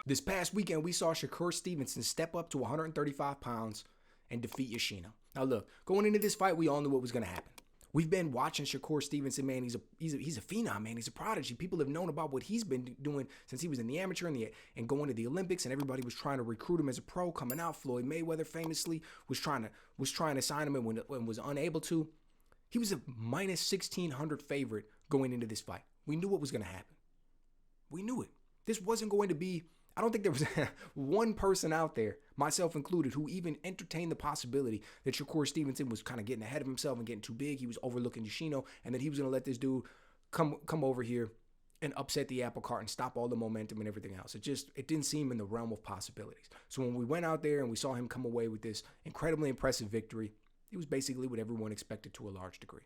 This past weekend, we saw Shakur Stevenson step up to 135 pounds and defeat Yoshino. Now, look, going into this fight, we all knew what was going to happen. We've been watching Shakur Stevenson, man. He's a phenom, man. He's a prodigy. People have known about what he's been doing since he was in the amateur and going to the Olympics, and everybody was trying to recruit him as a pro coming out. Floyd Mayweather famously was trying to sign him and was unable to. He was a minus 1,600 favorite going into this fight. We knew what was going to happen. We knew it. This wasn't going to be. I don't think there was one person out there, myself included, who even entertained the possibility that Shakur Stevenson was kind of getting ahead of himself and getting too big. He was overlooking Yoshino, and that he was going to let this dude come over here and upset the apple cart and stop all the momentum and everything else. It didn't seem in the realm of possibilities. So when we went out there and we saw him come away with this incredibly impressive victory, it was basically what everyone expected to a large degree.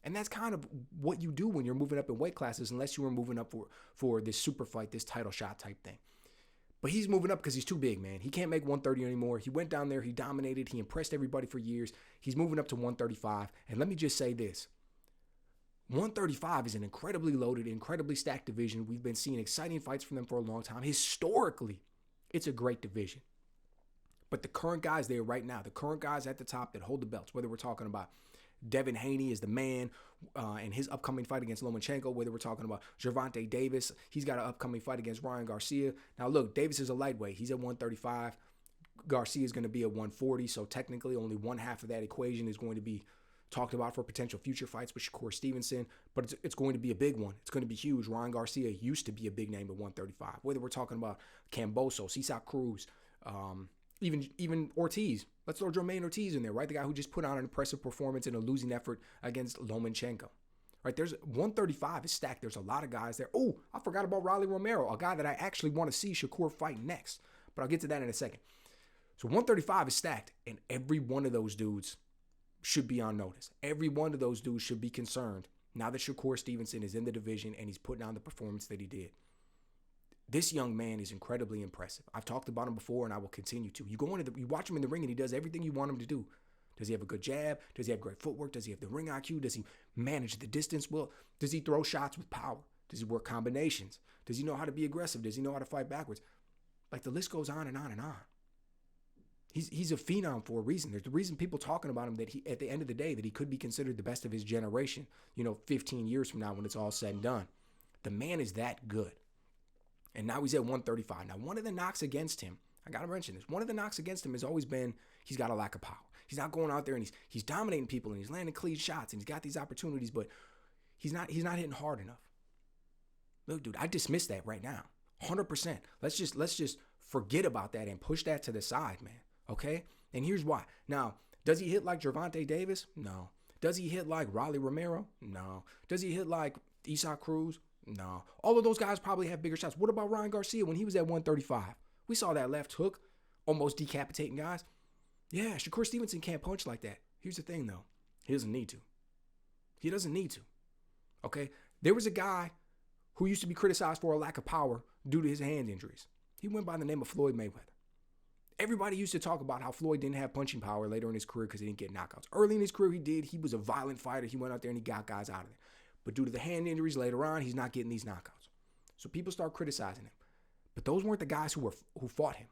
And that's kind of what you do when you're moving up in weight classes, unless you were moving up for this super fight, this title shot type thing. But he's moving up because he's too big, man. He can't make 130 anymore. He went down there, he dominated, he impressed everybody for years. He's moving up to 135. And let me just say this. 135 is an incredibly loaded, incredibly stacked division. We've been seeing exciting fights from them for a long time. Historically, it's a great division. But the current guys there right now, the current guys at the top that hold the belts, whether we're talking about Devin Haney is the man in his upcoming fight against Lomachenko, whether we're talking about Gervonta Davis, he's got an upcoming fight against Ryan Garcia. Now, look, Davis is a lightweight. He's at 135. Garcia is going to be at 140, so technically only one half of that equation is going to be talked about for potential future fights with Shakur Stevenson, but it's going to be a big one. It's going to be huge. Ryan Garcia used to be a big name at 135. Whether we're talking about Camboso, Cesar Cruz, even Ortiz. Let's throw Jermaine Ortiz in there, right? The guy who just put on an impressive performance in a losing effort against Lomachenko. Right? There's 135 is stacked. There's a lot of guys there. Oh, I forgot about Rolly Romero, a guy that I actually want to see Shakur fight next. But I'll get to that in a second. So 135 is stacked, and every one of those dudes should be on notice. Every one of those dudes should be concerned now that Shakur Stevenson is in the division and he's putting on the performance that he did. This young man is incredibly impressive. I've talked about him before, and I will continue to. You watch him in the ring, and he does everything you want him to do. Does he have a good jab? Does he have great footwork? Does he have the ring IQ? Does he manage the distance well? Does he throw shots with power? Does he work combinations? Does he know how to be aggressive? Does he know how to fight backwards? Like, the list goes on and on and on. He's a phenom for a reason. There's the reason people talking about him that he, at the end of the day, that he could be considered the best of his generation, 15 years from now when it's all said and done. The man is that good. And now he's at 135. Now, one of the knocks against him, I got to mention this, one of the knocks against him has always been he's got a lack of power. He's not going out there and he's dominating people and he's landing clean shots and he's got these opportunities, but he's not hitting hard enough. Look, dude, I dismiss that right now. 100%. Let's just forget about that and push that to the side, man. Okay? And here's why. Now, does he hit like Gervonta Davis? No. Does he hit like Rolly Romero? No. Does he hit like Cesar Cruz? No. All of those guys probably have bigger shots. What about Ryan Garcia when he was at 135? We saw that left hook almost decapitating guys. Yeah, Shakur Stevenson can't punch like that. Here's the thing, though. He doesn't need to. He doesn't need to. Okay? There was a guy who used to be criticized for a lack of power due to his hand injuries. He went by the name of Floyd Mayweather. Everybody used to talk about how Floyd didn't have punching power later in his career because he didn't get knockouts. Early in his career, he did. He was a violent fighter. He went out there and he got guys out of there. But due to the hand injuries later on, he's not getting these knockouts. So people start criticizing him. But those weren't the guys who fought him.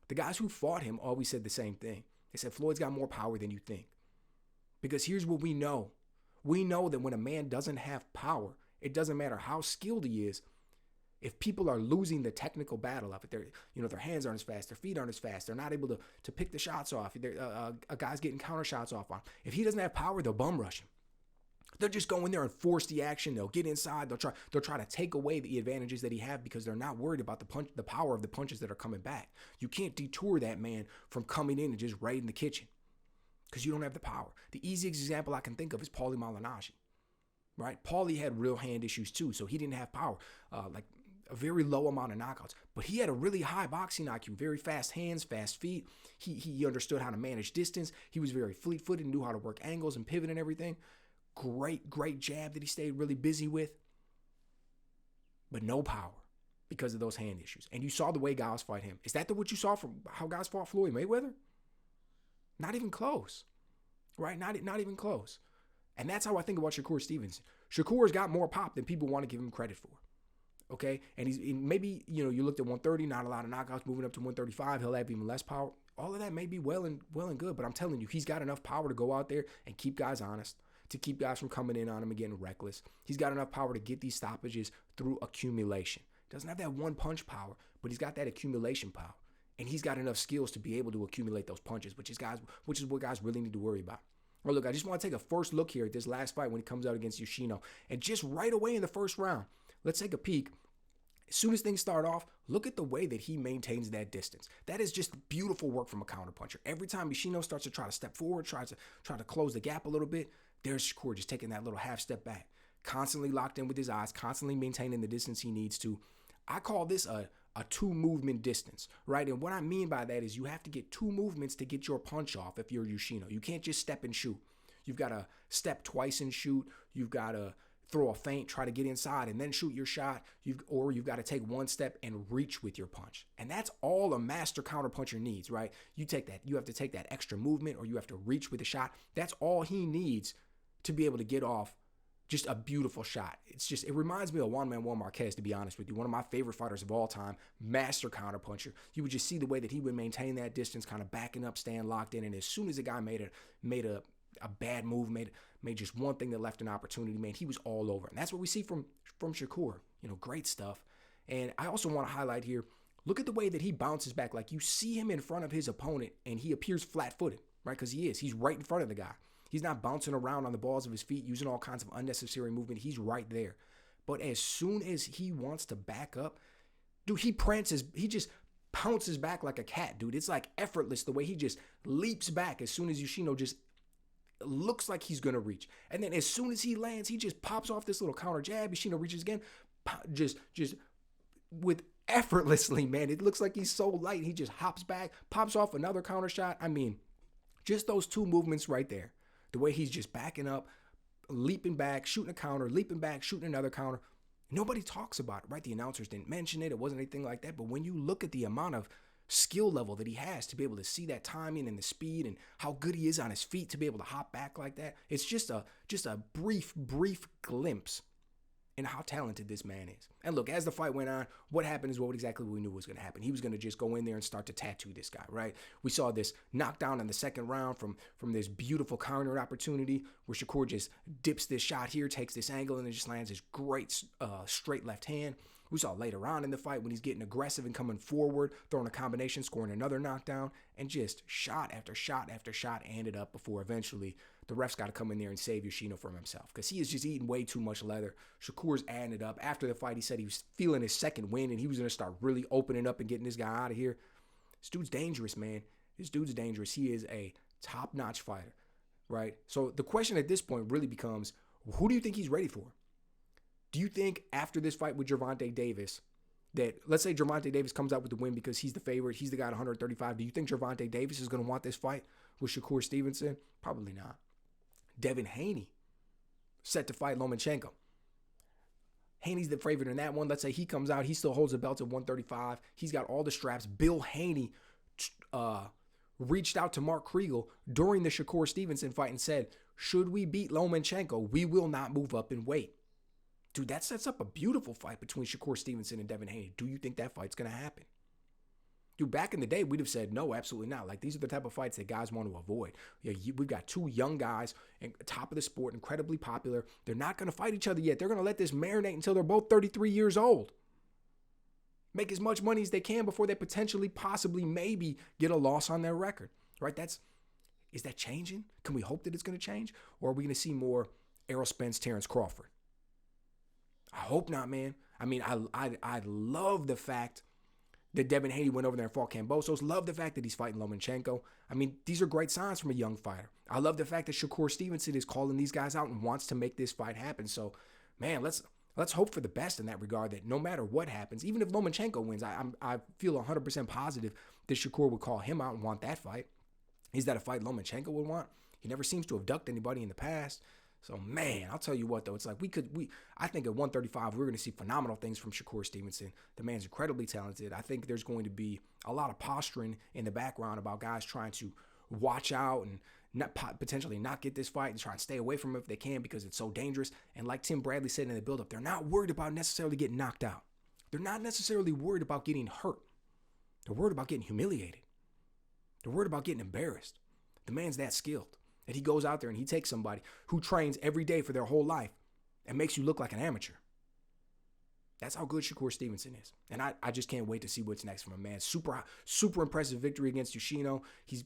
The guys who fought him always said the same thing. They said, Floyd's got more power than you think. Because here's what we know. We know that when a man doesn't have power, it doesn't matter how skilled he is. If people are losing the technical battle of it, their hands aren't as fast, their feet aren't as fast, they're not able to pick the shots off. A guy's getting counter shots off on him. If he doesn't have power, they'll bum rush him. They'll just go in there and force the action. They'll get inside. They'll try to take away the advantages that he has because they're not worried about the power of the punches that are coming back. You can't detour that man from coming in and just raiding the kitchen because you don't have the power. The easiest example I can think of is Paulie Malignaggi, right? Paulie had real hand issues too, so he didn't have power, like a very low amount of knockouts. But he had a really high boxing IQ, very fast hands, fast feet. He understood how to manage distance. He was very fleet-footed, knew how to work angles and pivot and everything. Great jab that he stayed really busy with, but no power because of those hand issues. And you saw the way guys fight him. Is that what you saw from how guys fought Floyd Mayweather? Not even close, right? Not even close. And that's how I think about Shakur Stevenson. Shakur's got more pop than people want to give him credit for. Okay, and maybe, you looked at 130, not a lot of knockouts. Moving up to 135, he'll have even less power. All of that may be well and good, but I'm telling you, he's got enough power to go out there and keep guys honest, to keep guys from coming in on him and getting reckless. He's got enough power to get these stoppages through accumulation. Doesn't have that one punch power, but he's got that accumulation power, and he's got enough skills to be able to accumulate those punches, which is what guys really need to worry about. Well, look, I just want to take a first look here at this last fight when he comes out against Yoshino, and just right away in the first round, let's take a peek. As soon as things start off, look at the way that he maintains that distance. That is just beautiful work from a counterpuncher. Every time Yoshino starts to try to step forward, try to close the gap a little bit, there's Shakur just taking that little half step back, constantly locked in with his eyes, constantly maintaining the distance he needs to. I call this a two movement distance, right? And what I mean by that is you have to get two movements to get your punch off if you're Yoshino. You can't just step and shoot. You've got to step twice and shoot. You've got to throw a feint, try to get inside, and then shoot your shot. You've got to take one step and reach with your punch. And that's all a master counterpuncher needs, right? You have to take that extra movement, or you have to reach with a shot. That's all he needs to be able to get off just a beautiful shot. It reminds me of Juan Manuel Marquez, to be honest with you. One of my favorite fighters of all time, master counterpuncher. You would just see the way that he would maintain that distance, kind of backing up, staying locked in. And as soon as a guy made a bad move, made just one thing that left an opportunity, man, he was all over. And that's what we see from Shakur. Great stuff. And I also want to highlight here, look at the way that he bounces back. Like, you see him in front of his opponent, and he appears flat-footed, right? Because he's right in front of the guy. He's not bouncing around on the balls of his feet, using all kinds of unnecessary movement. He's right there. But as soon as he wants to back up, dude, he just pounces back like a cat, dude. It's like effortless the way he just leaps back as soon as Yoshino just looks like he's going to reach. And then as soon as he lands, he just pops off this little counter jab. Yoshino reaches again, just with effortlessly, man. It looks like he's so light. He just hops back, pops off another counter shot. I mean, just those two movements right there. The way he's just backing up, leaping back, shooting a counter, leaping back, shooting another counter. Nobody talks about it, right? The announcers didn't mention it. It wasn't anything like that. But when you look at the amount of skill level that he has to be able to see that timing and the speed and how good he is on his feet to be able to hop back like that, it's just a brief glimpse in how talented this man is. And look, as the fight went on, what happened is what exactly we knew was going to happen. He was going to just go in there and start to tattoo this guy, right? We saw this knockdown in the second round from this beautiful counter opportunity where Shakur just dips this shot here, takes this angle, and then just lands this great straight left hand. We saw later on in the fight when he's getting aggressive and coming forward, throwing a combination, scoring another knockdown, and just shot after shot after shot ended up before eventually the ref's got to come in there and save Yoshino from himself because he is just eating way too much leather. Shakur's adding it up. After the fight, he said he was feeling his second win and he was going to start really opening up and getting this guy out of here. This dude's dangerous, man. This dude's dangerous. He is a top-notch fighter, right? So the question at this point really becomes, who do you think he's ready for? Do you think after this fight with Gervonta Davis that, let's say Gervonta Davis comes out with the win because he's the favorite, he's the guy at 135, do you think Gervonta Davis is going to want this fight with Shakur Stevenson? Probably not. Devin Haney set to fight Lomachenko. Haney's the favorite in that one. Let's say he comes out, he still holds the belt at 135. He's got all the straps. Bill Haney reached out to Mark Kriegel during the Shakur Stevenson fight and said, should we beat Lomachenko, we will not move up in weight. Dude, that sets up a beautiful fight between Shakur Stevenson and Devin Haney. Do you think that fight's going to happen? Dude, back in the day, we'd have said, no, absolutely not. Like, these are the type of fights that guys want to avoid. Yeah, we've got two young guys, top of the sport, incredibly popular. They're not going to fight each other yet. They're going to let this marinate until they're both 33 years old. Make as much money as they can before they potentially, possibly, maybe get a loss on their record, right? Is that changing? Can we hope that it's going to change? Or are we going to see more Errol Spence, Terrence Crawford? I hope not, man. I mean, I love the fact that Devin Haney went over there and fought Kambosos. Love the fact that he's fighting Lomachenko. I mean, these are great signs from a young fighter. I love the fact that Shakur Stevenson is calling these guys out and wants to make this fight happen. So, man, let's hope for the best in that regard, that no matter what happens, even if Lomachenko wins, I feel 100% positive that Shakur would call him out and want that fight. Is that a fight Lomachenko would want? He never seems to have ducked anybody in the past. So, man, I'll tell you what, though. It's like I think at 135, we're going to see phenomenal things from Shakur Stevenson. The man's incredibly talented. I think there's going to be a lot of posturing in the background about guys trying to watch out and potentially not get this fight and try and stay away from it if they can because it's so dangerous. And like Tim Bradley said in the build-up, they're not worried about necessarily getting knocked out. They're not necessarily worried about getting hurt. They're worried about getting humiliated. They're worried about getting embarrassed. The man's that skilled that he goes out there and he takes somebody who trains every day for their whole life and makes you look like an amateur. That's how good Shakur Stevenson is. And I just can't wait to see what's next from him, man. Super impressive victory against Yoshino. He's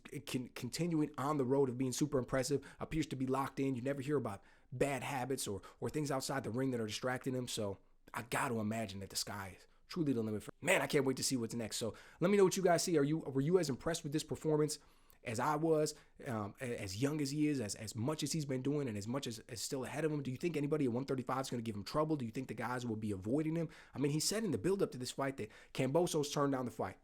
continuing on the road of being super impressive. Appears to be locked in. You never hear about bad habits or things outside the ring that are distracting him. So I got to imagine that the sky is truly the limit. Man, I can't wait to see what's next. So let me know what you guys see. Were you as impressed with this performance as I was, as young as he is, as much as he's been doing and as much as still ahead of him? Do you think anybody at 135 is going to give him trouble? Do you think the guys will be avoiding him? I mean, he said in the build-up to this fight that Kambosos turned down the fight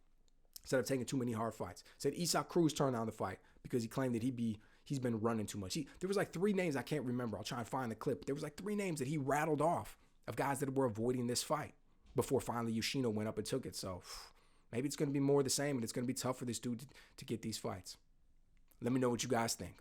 instead of taking too many hard fights. Said Isaac Cruz turned down the fight because he claimed that he's been running too much. There was like 3 names I can't remember. I'll try and find the clip. There was like 3 names that he rattled off of guys that were avoiding this fight before finally Yoshino went up and took it. So maybe it's going to be more of the same, and it's going to be tough for this dude to get these fights. Let me know what you guys think.